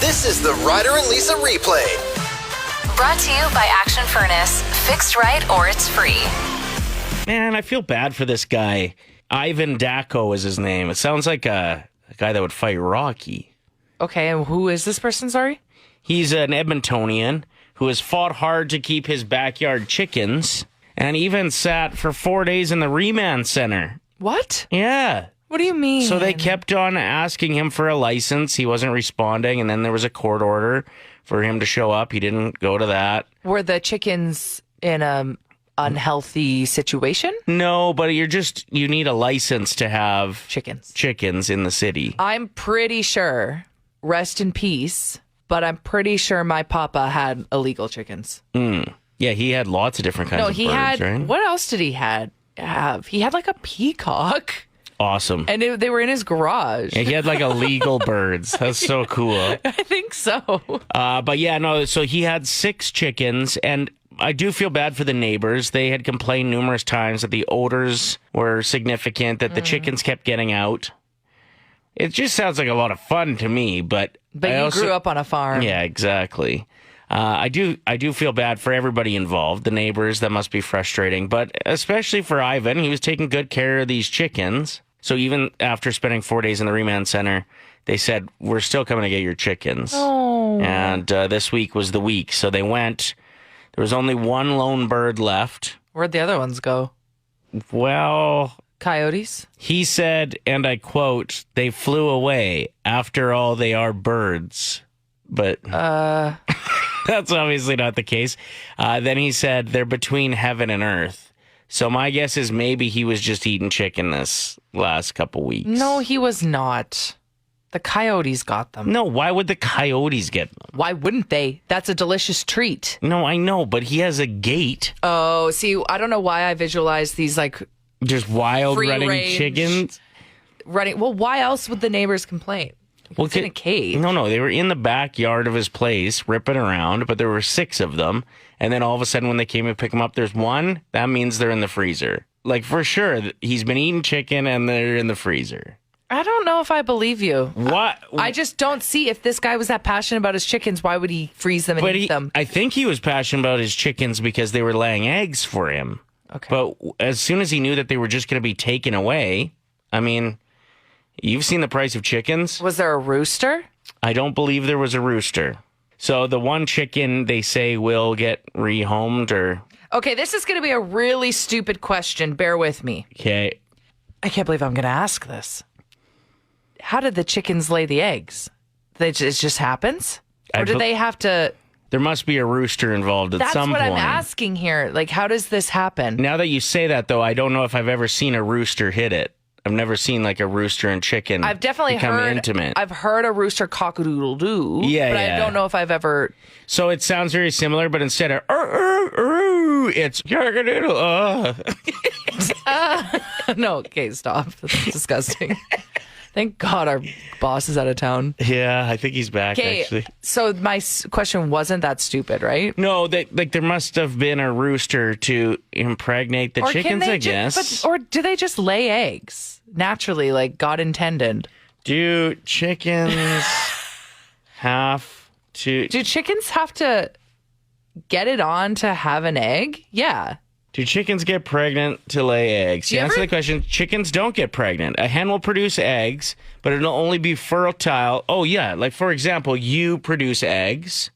This is the Ryder and Lisa replay. Brought to you by Action Furnace. Fixed right or it's free. Man, I feel bad for this guy. Ivan Dacko is his name. It sounds like a guy that would fight Rocky. Okay, and who is this person, sorry? He's an Edmontonian who has fought hard to keep his backyard chickens and even sat for 4 days in the remand center. What? Yeah. What do you mean? So they kept on asking him for a license. He wasn't responding, and then there was a court order for him to show up. He didn't go to that. Were the chickens in a unhealthy situation? No, but you need a license to have chickens in the city. I'm pretty sure, rest in peace, but I'm pretty sure my papa had illegal chickens. Yeah, he had lots of different kinds of birds, right? What else did he have? He had like a peacock. Awesome. And they were in his garage. Yeah, he had like illegal birds. That's so cool. I think so. But yeah, no, so he had 6 chickens, and I do feel bad for the neighbors. They had complained numerous times that the odors were significant, that the chickens kept getting out. It just sounds like a lot of fun to me, but you grew up on a farm. Yeah, exactly. I do feel bad for everybody involved, the neighbors. That must be frustrating, but especially for Ivan. He was taking good care of these chickens. So even after spending 4 days in the remand center, they said, we're still coming to get your chickens. Oh. And this week was the week. So they went. There was only one lone bird left. Where'd the other ones go? Well, coyotes? He said, and I quote, they flew away. After all, they are birds. But that's obviously not the case. Then he said, they're between heaven and earth. So my guess is maybe he was just eating chicken this last couple weeks. No, he was not. The coyotes got them. No, why would the coyotes get them? Why wouldn't they? That's a delicious treat. No, I know, but he has a gate. Oh, see, I don't know why I visualize these like just wild running chickens. Well, why else would the neighbors complain? Well, in a cage. No, they were in the backyard of his place ripping around, but there were 6 of them. And then all of a sudden when they came to pick them up, there's one. That means they're in the freezer. Like, for sure, he's been eating chicken and they're in the freezer. I don't know if I believe you. What? I just don't see, if this guy was that passionate about his chickens, why would he freeze them and eat them? I think he was passionate about his chickens because they were laying eggs for him. Okay. But as soon as he knew that they were just going to be taken away, I mean, you've seen the price of chickens. Was there a rooster? I don't believe there was a rooster. So the one chicken, they say, will get rehomed or... Okay, this is going to be a really stupid question. Bear with me. Okay. I can't believe I'm going to ask this. How did the chickens lay the eggs? It just happens? Or do they have to... There must be a rooster involved at some point. That's what I'm asking here. Like, how does this happen? Now that you say that, though, I don't know if I've ever seen a rooster hit it. I've never seen like a rooster and chicken I've definitely become heard, intimate. I've heard a rooster cock-a-doodle-doo, but I don't know if I've ever... So it sounds very similar, but instead of it's cock-a-doodle. No, okay, stop. That's disgusting. Thank God our boss is out of town. Yeah, I think he's back, actually. So my question wasn't that stupid, right? No, there must have been a rooster to impregnate the chickens, I guess. Or do they just lay eggs naturally, like God intended? Do chickens have to... Do chickens have to get it on to have an egg? Yeah. Do chickens get pregnant to lay eggs? To answer the question, chickens don't get pregnant. A hen will produce eggs, but it'll only be fertile. Oh, yeah. Like, for example, you produce eggs.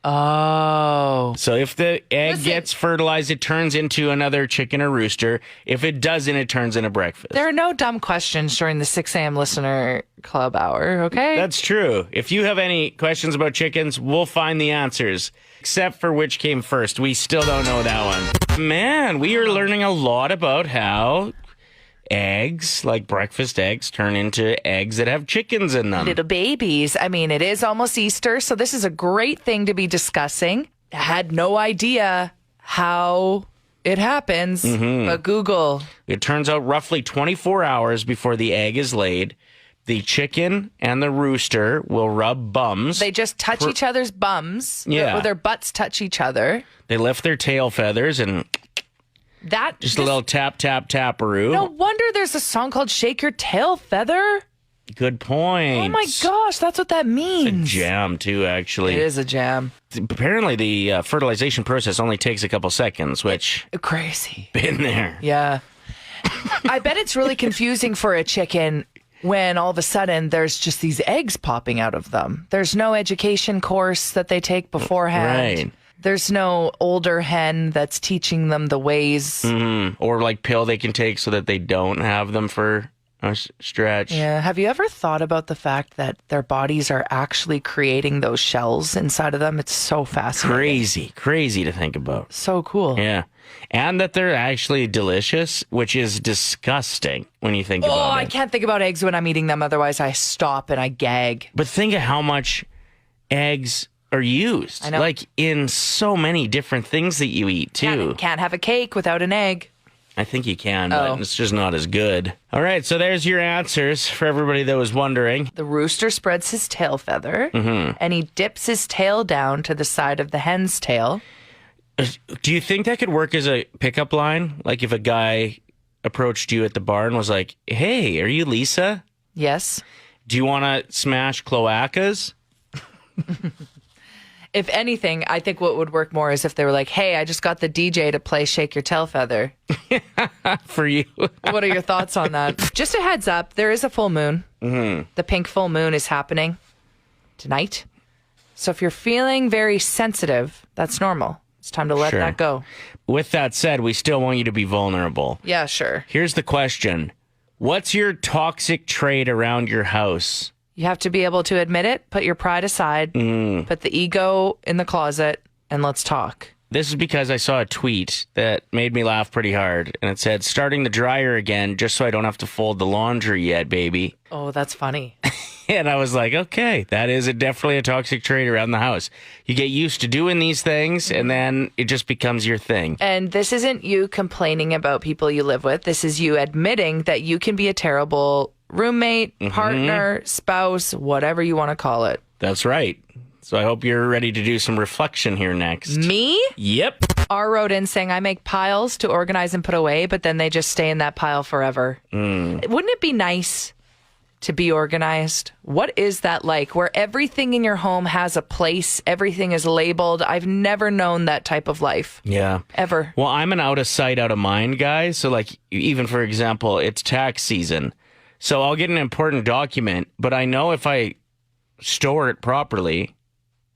Oh. So if the egg gets fertilized, it turns into another chicken or rooster. If it doesn't, it turns into breakfast. There are no dumb questions during the 6 a.m. listener club hour, okay? That's true. If you have any questions about chickens, we'll find the answers. Except for which came first. We still don't know that one. Man, we are learning a lot about how eggs, like breakfast eggs, turn into eggs that have chickens in them. Little babies. I mean, it is almost Easter, so this is a great thing to be discussing. I had no idea how it happens, but Google. It turns out roughly 24 hours before the egg is laid, the chicken and the rooster will rub bums. They just touch each other's bums. Yeah. Or their butts touch each other. They lift their tail feathers and... Just a little tap, tap, taparoo. No wonder there's a song called Shake Your Tail Feather. Good point. Oh my gosh, that's what that means. Jam, too, actually. It is a jam. Apparently, the fertilization process only takes a couple seconds, which... Crazy. Been there. Yeah. I bet it's really confusing for a chicken when all of a sudden there's just these eggs popping out of them. There's no education course that they take beforehand. Right. There's no older hen that's teaching them the ways. Mm-hmm. Or like pill they can take so that they don't have them for a stretch. Yeah. Have you ever thought about the fact that their bodies are actually creating those shells inside of them? It's so fascinating. Crazy to think about. So cool. Yeah. And that they're actually delicious, which is disgusting when you think about it. Oh, I can't think about eggs when I'm eating them. Otherwise, I stop and I gag. But think of how much eggs are used. I know. Like in so many different things that you eat, too. Can't have a cake without an egg. I think you can, but it's just not as good. All right, so there's your answers for everybody that was wondering. The rooster spreads his tail feather, and he dips his tail down to the side of the hen's tail. Do you think that could work as a pickup line? Like if a guy approached you at the bar and was like, hey, are you Lisa? Yes. Do you want to smash cloacas? If anything, I think what would work more is if they were like, hey, I just got the DJ to play Shake Your Tail Feather. For you. What are your thoughts on that? Just a heads up, there is a full moon. Mm-hmm. The pink full moon is happening tonight. So if you're feeling very sensitive, that's normal. It's time to let that go. With that said, we still want you to be vulnerable. Yeah, sure. Here's the question. What's your toxic trait around your house? You have to be able to admit it, put your pride aside, put the ego in the closet, and let's talk. This is because I saw a tweet that made me laugh pretty hard, and it said, starting the dryer again just so I don't have to fold the laundry yet, baby. Oh, that's funny. And I was like, okay, that is definitely a toxic trait around the house. You get used to doing these things, and then it just becomes your thing. And this isn't you complaining about people you live with. This is you admitting that you can be a terrible roommate, partner, spouse, whatever you want to call it. That's right. So I hope you're ready to do some reflection here next. Me? Yep. R wrote in saying, I make piles to organize and put away, but then they just stay in that pile forever. Wouldn't it be nice to be organized? What is that like, where everything in your home has a place, everything is labeled? I've never known that type of life. Yeah. Ever. Well, I'm an out of sight, out of mind guy. So like, even for example, it's tax season. So I'll get an important document, but I know if I store it properly,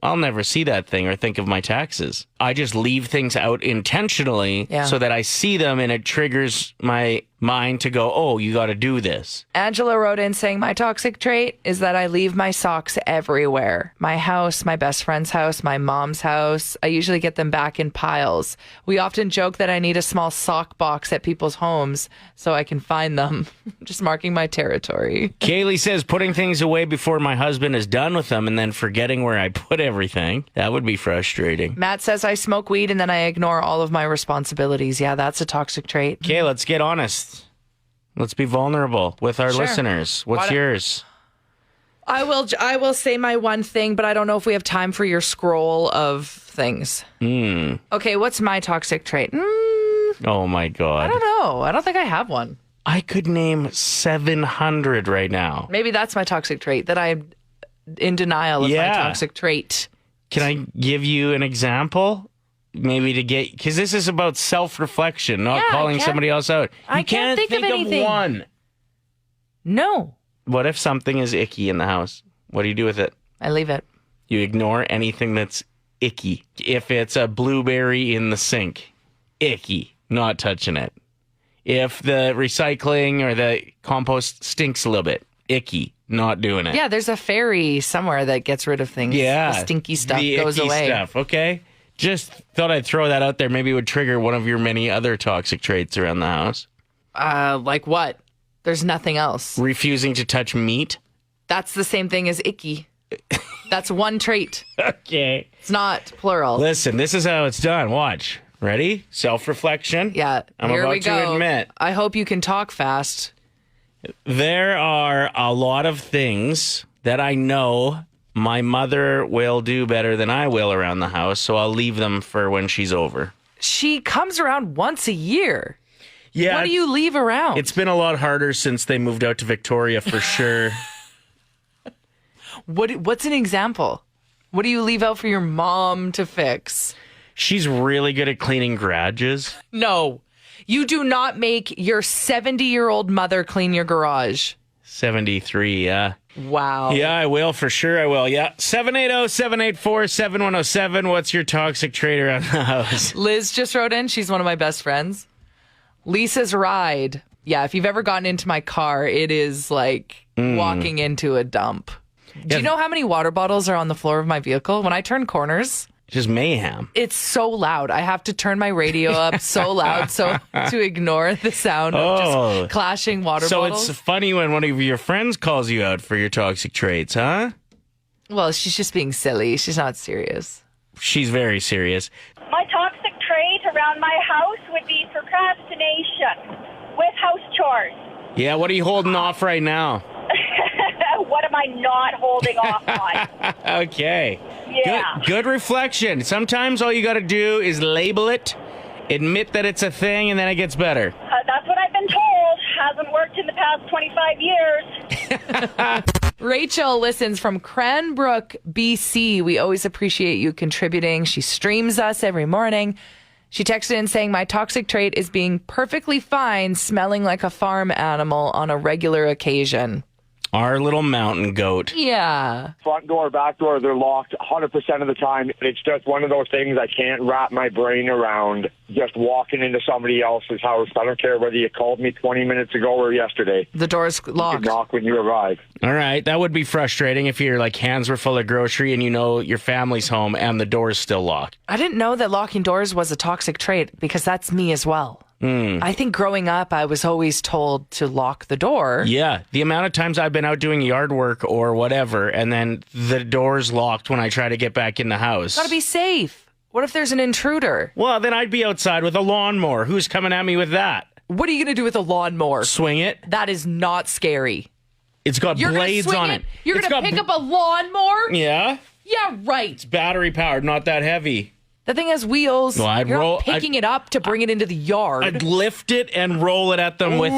I'll never see that thing or think of my taxes. I just leave things out intentionally so that I see them and it triggers my mind to go, oh, you got to do this. Angela wrote in saying, my toxic trait is that I leave my socks everywhere. My house, my best friend's house, my mom's house. I usually get them back in piles. We often joke that I need a small sock box at people's homes so I can find them. Just marking my territory. Kaylee says putting things away before my husband is done with them and then forgetting where I put everything. That would be frustrating. Matt says I smoke weed and then I ignore all of my responsibilities. Yeah, that's a toxic trait. Okay, let's get honest. Let's be vulnerable with our listeners. What's yours? I will say my one thing, but I don't know if we have time for your scroll of things. Okay, what's my toxic trait? Oh my God. I don't know. I don't think I have one. I could name 700 right now. Maybe that's my toxic trait, that I'm in denial of my toxic trait. Can I give you an example? Maybe to get, because this is about self-reflection, not calling somebody else out. I can't think of anything. One. No. What if something is icky in the house? What do you do with it? I leave it. You ignore anything that's icky. If it's a blueberry in the sink, icky, not touching it. If the recycling or the compost stinks a little bit, icky, not doing it. Yeah, there's a fairy somewhere that gets rid of things. Yeah. The stinky stuff the goes icky away. Stuff, okay? Just thought I'd throw that out there. Maybe it would trigger one of your many other toxic traits around the house. Like what? There's nothing else. Refusing to touch meat. That's the same thing as icky. That's one trait. Okay. It's not plural. Listen, this is how it's done. Watch. Ready? Self-reflection. Yeah. I'm here about we go. to admit. I hope you can talk fast. There are a lot of things that I know my mother will do better than I will around the house, so I'll leave them for when she's over. She comes around once a year. Yeah. What do you leave around? It's been a lot harder since they moved out to Victoria, for sure. What's an example? What do you leave out for your mom to fix? She's really good at cleaning garages. No, you do not make your 70-year-old mother clean your garage. 73, yeah. Wow. Yeah, I will. For sure I will. Yeah. 780-784-7107. What's your toxic trait around the house? Liz just wrote in. She's one of my best friends. Lisa's ride. Yeah, if you've ever gotten into my car, it is like walking into a dump. Do you know how many water bottles are on the floor of my vehicle? When I turn corners, Just mayhem. it's so loud. I have to turn my radio up so loud to ignore the sound of just clashing water bottles. So it's funny when one of your friends calls you out for your toxic traits, huh? Well, she's just being silly. She's not serious. She's very serious. My toxic trait around my house would be procrastination with house chores. Yeah, what are you holding off right now? What am I not holding off on? Okay. Yeah. Good reflection. Sometimes all you got to do is label it, admit that it's a thing, and then it gets better. That's what I've been told. Hasn't worked in the past 25 years. Rachel listens from Cranbrook, BC. We always appreciate you contributing. She streams us every morning. She texted in saying, my toxic trait is being perfectly fine smelling like a farm animal on a regular occasion. Our little mountain goat. Yeah. Front door, back door, they're locked 100% of the time. It's just one of those things I can't wrap my brain around, just walking into somebody else's house. I don't care whether you called me 20 minutes ago or yesterday. The door's locked. You knock when you arrive. All right, that would be frustrating if your hands were full of grocery and you know your family's home and the door's still locked. I didn't know that locking doors was a toxic trait because that's me as well. I think growing up, I was always told to lock the door. Yeah, the amount of times I've been out doing yard work or whatever, and then the door's locked when I try to get back in the house. Gotta be safe. What if there's an intruder? Well, then I'd be outside with a lawnmower. Who's coming at me with that? What are you gonna do with a lawnmower? Swing it. That is not scary. It's got You're blades gonna swing on it. You're It's gonna got pick up a lawnmower? Yeah, Yeah, right. battery powered, not that heavy. The thing has wheels. Well, I'd You're roll- not picking it up to bring it into the yard. I'd lift it and roll it at them with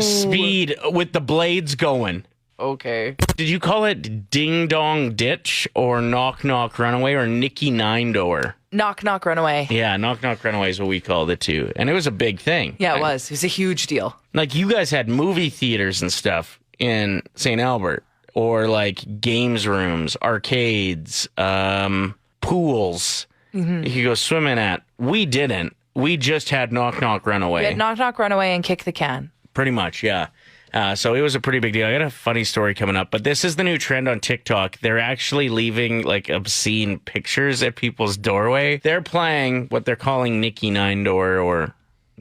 speed, with the blades going. Okay. Did you call it ding dong ditch or knock knock runaway or Nicky Nine Door? Knock, knock, run away. Yeah, knock knock runaway is what we called it too, and it was a big thing. Yeah, it was. It was a huge deal. Like you guys had movie theaters and stuff in St. Albert, or like games rooms, arcades, pools. You could go swimming at. We didn't. We just had knock knock runaway. We had knock, knock, run away and kick the can. Pretty much, yeah. So it was a pretty big deal. I got a funny story coming up, but this is the new trend on TikTok. They're actually leaving like obscene pictures at people's doorway. They're playing what they're calling Nicky Nine Door or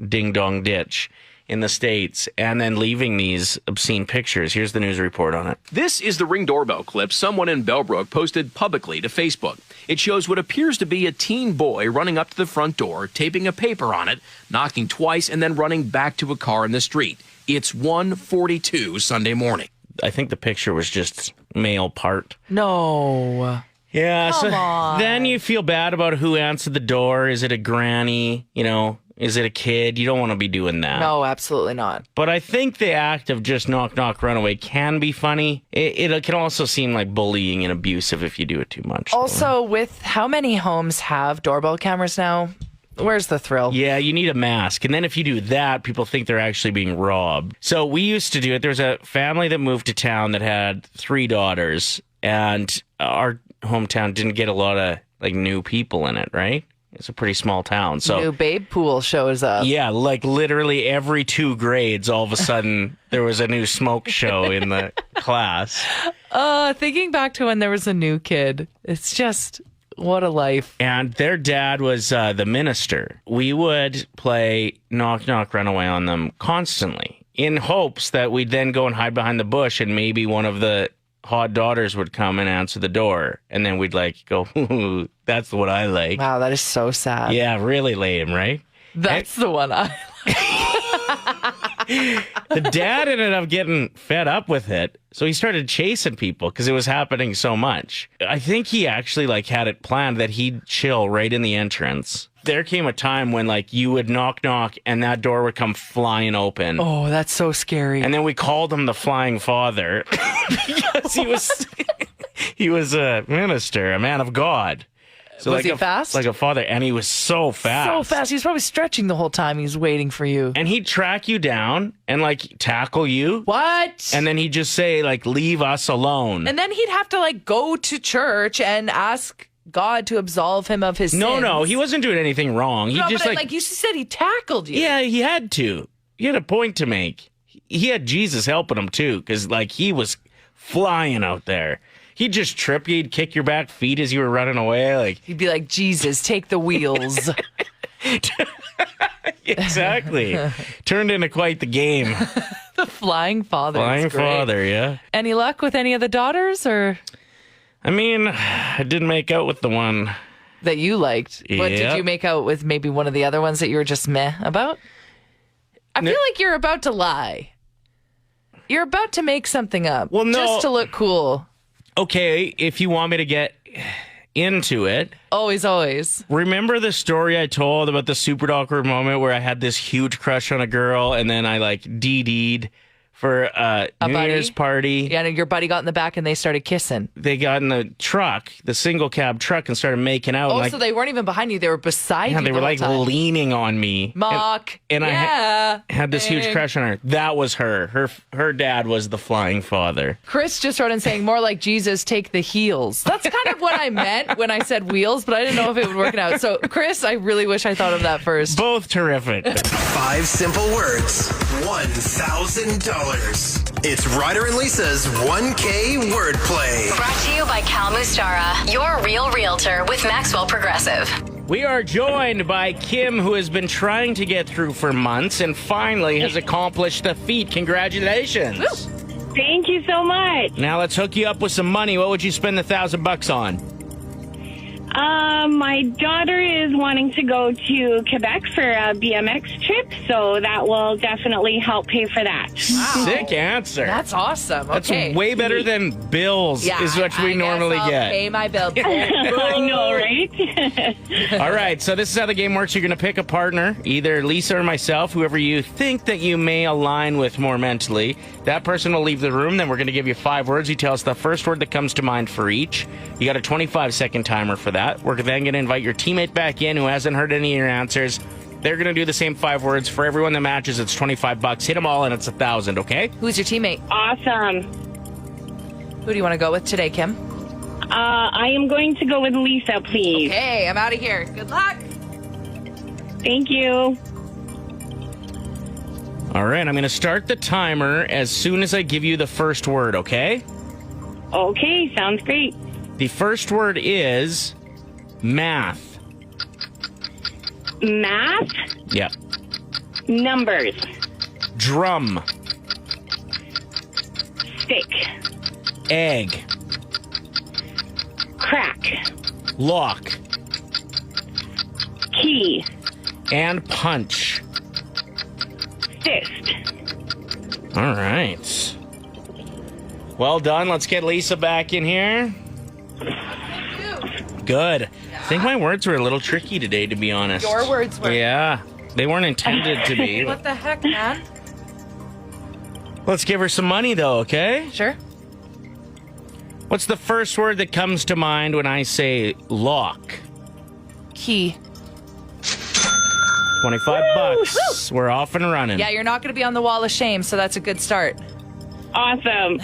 Ding Dong Ditch in the States and then leaving these obscene pictures. Here's the news report on it. This is the Ring doorbell clip someone in Bellbrook posted publicly to Facebook. It shows what appears to be a teen boy running up to the front door, taping a paper on it, knocking twice, and then running back to a car in the street. It's 1:42 Sunday morning. I think the picture was just male part. No. Yeah, Come on. then you feel bad about who answered the door. Is it a granny? You know, is it a kid? You don't want to be doing that. No, absolutely not. But I think the act of just knock, knock, run away can be funny. It can also seem like bullying and abusive if you do it too much. Also, with how many homes have doorbell cameras now? Where's the thrill? Yeah, you need a mask. And then if you do that, people think they're actually being robbed. So we used to do it. There was a family that moved to town that had 3 daughters. And our hometown didn't get a lot of like new people in it, right? It's a pretty small town. So New babe pool shows up. yeah, like literally every 2 grades, all of a sudden there was a new smoke show in the class. Thinking back to when there was a new kid, it's just, what a life. And their dad was the minister. We would play knock, knock, run away on them constantly in hopes that we'd then go and hide behind the bush and maybe one of the hot daughters would come and answer the door. And then we'd like go, ooh, that's what I like. Wow, that is so sad. Yeah, really lame, right? That's the one I The dad ended up getting fed up with it, so he started chasing people because it was happening so much. I think he actually like had it planned that he'd chill right in the entrance. There came a time when like you would knock knock and that door would come flying open. Oh, that's so scary. And then we called him the Flying Father because he was He was a minister, a man of God. So Was he fast? Like a father, and he was so fast. So fast. He was probably stretching the whole time. He was waiting for you. And he'd track you down and like tackle you. What? And then he'd just say like, leave us alone. And then he'd have to like go to church and ask God to absolve him of his sins. No, he wasn't doing anything wrong. He just but like you said, he tackled you. Yeah, he had to. He had a point to make. He had Jesus helping him too, because like he was flying out there. He'd just trip you. He'd kick your back feet as you were running away. Like He'd be like, Jesus, take the wheels. Exactly. Turned into quite the game. The flying father. Flying father, yeah. Any luck with any of the daughters or I mean, I didn't make out with the one. that you liked? What did Yep. you make out with maybe one of the other ones that you were just meh about? I feel like you're about to lie. You're about to make something up. Well, no. Just to look cool. Okay, if you want me to get into it, Always. remember the story I told about the super awkward moment where I had this huge crush on a girl and then I like DD'd for a New buddy? Year's party. Yeah, and your buddy got in the back and they started kissing. They got in the truck, the single cab truck, and started making out. Oh, and, like, so they weren't even behind you. They were beside yeah, you they the were whole like time. leaning on me. Mock. And yeah. I had this huge crush on her. That was her. Her dad was the flying father. Chris just wrote in saying, more like Jesus, take the heels. That's kind of what I meant when I said wheels, but I didn't know if it would work out. So, Chris, I really wish I thought of that first. Both terrific. 5 simple words, $1,000. It's Ryder and Lisa's 1K wordplay. Brought to you by Cal Mustara, your real realtor with Maxwell Progressive. We are joined by Kim, who has been trying to get through for months and finally has accomplished the feat. Congratulations. Thank you so much. Now let's hook you up with some money. What would you spend $1,000 on? My daughter is wanting to go to Quebec for a BMX trip, so that will definitely help pay for that. Sick answer. That's awesome. That's Okay. way better than bills, is what we normally I'll get. pay my bill. I know, right? All right, so this is how the game works. You're going to pick a partner, either Lisa or myself, whoever you think that you may align with more mentally. That person will leave the room. Then we're going to give you 5 words. You tell us the first word that comes to mind for each. You got a 25-second timer for that. We're then going to invite your teammate back in who hasn't heard any of your answers. They're going to do the same 5 words. For everyone that matches, it's $25. Hit them all, and it's $1,000, okay? Who's your teammate? Awesome. Who do you want to go with today, Kim? I am going to go with Lisa, please. Okay, I'm out of here. Good luck. Thank you. All right, I'm going to start the timer as soon as I give you the first word, okay? Okay, sounds great. The first word is math. Math, Yep. numbers, Drum. stick, Egg. crack, Lock. key, And punch. fist. All right. Well done. Let's get Lisa back in here. Good. I think my words were a little tricky today, to be honest. Your words were. Yeah. They weren't intended to be. What the heck, man? Let's give her some money, though, okay? Sure. What's the first word that comes to mind when I say lock? Key. $25. We're off and running. Yeah, you're not going to be on the wall of shame, so that's a good start. Awesome.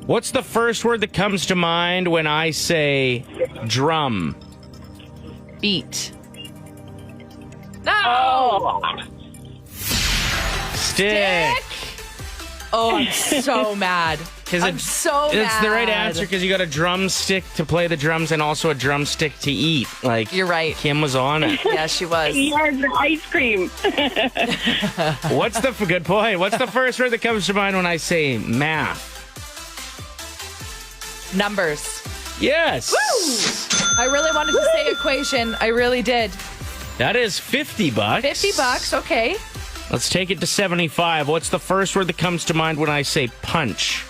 What's the first word that comes to mind when I say drum? Beat. No! Oh, Stick. Oh, I'm so mad. I'm so mad. It's the right answer because you got a drumstick to play the drums and also a drumstick to eat. Like, You're right. Kim was on it. Yeah, she was. yes, ice cream. Good point. What's the first word that comes to mind when I say math? Numbers. Yes. I really wanted to say equation. I really did. That is $50. $50. Okay. Let's take it to 75. What's the first word that comes to mind when I say punch?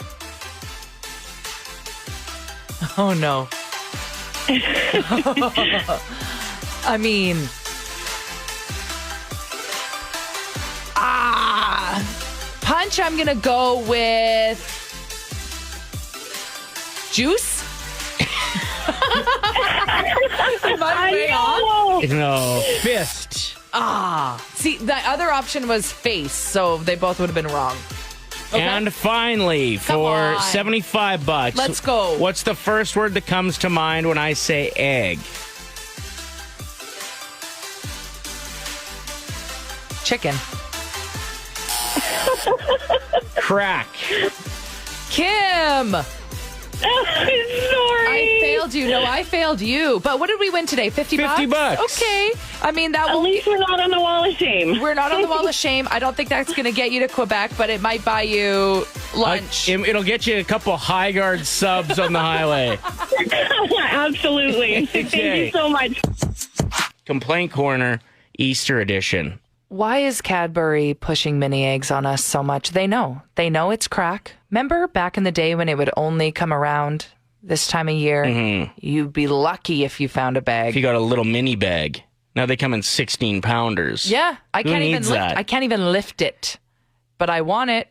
Oh, no. I mean... Punch, I'm going to go with... Juice? Am I way off? No, fist. See, the other option was face, so they both would have been wrong. Okay. And finally, for on. $75, Let's go. What's the first word that comes to mind when I say egg? Chicken. Crack. Kim! Sorry. I failed you. No, I failed you. But what did we win today? 50 bucks? 50 bucks. Okay. I mean, that At will... least we're not on the wall of shame. We're not on the wall of shame. I don't think that's going to get you to Quebec, but it might buy you lunch. It'll get you a couple high guard subs on the highway. Absolutely. Thank you so much. Complaint Corner, Easter edition. Why is Cadbury pushing mini eggs on us so much? They know. They know it's crack. Remember back in the day when it would only come around this time of year? Mm-hmm. You'd be lucky if you found a bag. If you got a little mini bag. Now they come in 16 pounders. Yeah. I Who can't needs even lift. that? I can't even lift it. But I want it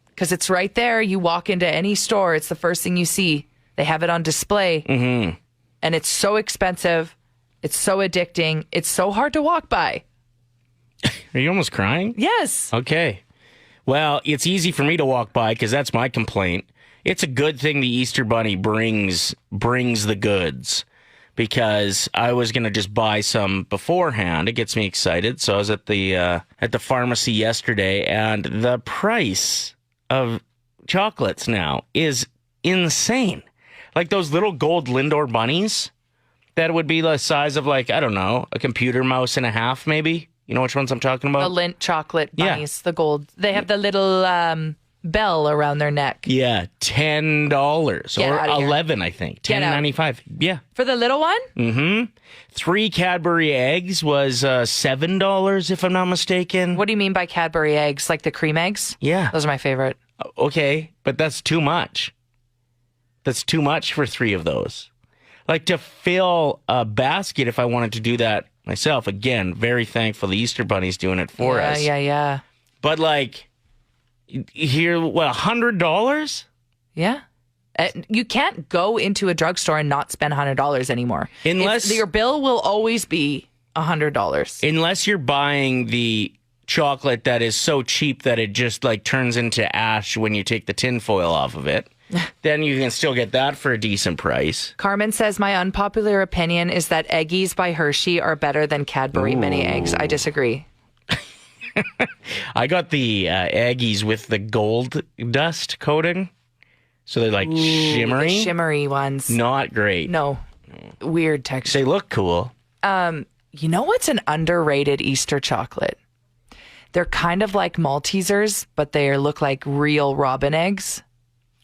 because it's right there. You walk into any store, it's the first thing you see. They have it on display. Mm-hmm. And it's so expensive. It's so addicting. It's so hard to walk by. Are you almost crying? Yes. Okay. Well, it's easy for me to walk by because that's my complaint. It's a good thing the Easter Bunny brings the goods because I was going to just buy some beforehand. It gets me excited. So I was at the pharmacy yesterday, and the price of chocolates now is insane. Like those little gold Lindor bunnies that would be the size of, like, I don't know, a computer mouse and a half maybe. You know which ones I'm talking about? The Lindt chocolate bunnies, the gold. They have the little bell around their neck. Yeah, $10 or $11, I think. $10.95. Yeah. For the little one? Mm-hmm. 3 Cadbury eggs was $7, if I'm not mistaken. What do you mean by Cadbury eggs? Like the cream eggs? Yeah. Those are my favorite. Okay, but that's too much. That's too much for 3 of those. Like to fill a basket if I wanted to do that myself. Again, very thankful the Easter Bunny's doing it for us. Yeah. But like, here, what, $100? Yeah. You can't go into a drugstore and not spend $100 anymore. Unless your bill will always be $100. Unless you're buying the chocolate that is so cheap that it just like turns into ash when you take the tinfoil off of it. Then you can still get that for a decent price. Carmen says, my unpopular opinion is that Eggies by Hershey are better than Cadbury mini eggs. I disagree. I got the Eggies with the gold dust coating. So they're like shimmery. The shimmery ones. Not great. No. Weird texture. They look cool. You know what's an underrated Easter chocolate? They're kind of like Maltesers, but they look like real robin eggs.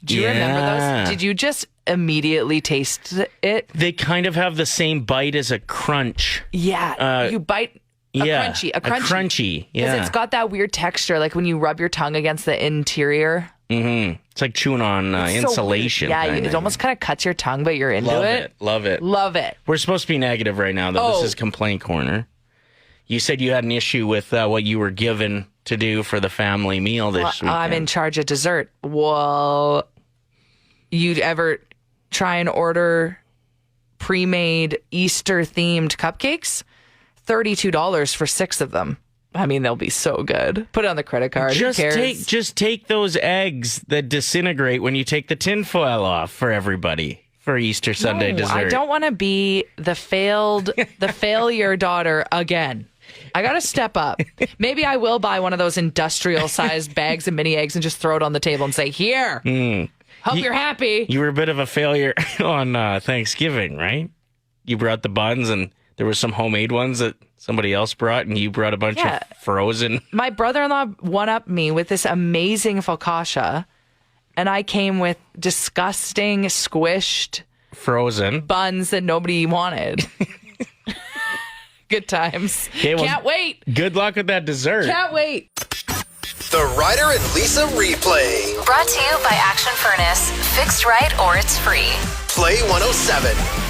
Do you remember those? Did you just immediately taste it? They kind of have the same bite as a crunch. Yeah. You bite a crunchy. A crunchy. Yeah. Because it's got that weird texture, like when you rub your tongue against the interior. Mm-hmm. It's like chewing on insulation. So it almost kind of cuts your tongue, but you're into it. Love it. Love it. We're supposed to be negative right now, though. This is Complaint Corner. You said you had an issue with what you were given to do for the family meal this weekend. I'm in charge of dessert. Well, you'd ever try and order pre-made Easter-themed cupcakes? $32 for 6 of them. I mean, they'll be so good. Put it on the credit card. Just take those eggs that disintegrate when you take the tinfoil off for everybody for Easter Sunday dessert. I don't want to be the failure daughter again. I got to step up. Maybe I will buy one of those industrial-sized bags of mini eggs and just throw it on the table and say, here, hope you're happy. You were a bit of a failure on Thanksgiving, right? You brought the buns and there were some homemade ones that somebody else brought, and you brought a bunch of frozen. My brother-in-law one-upped me with this amazing focaccia, and I came with disgusting, squished frozen buns that nobody wanted. Good times. Can't wait. Good luck with that dessert. Can't wait. The Ryder and Lisa replay. Brought to you by Action Furnace. Fixed right or it's free. Play 107.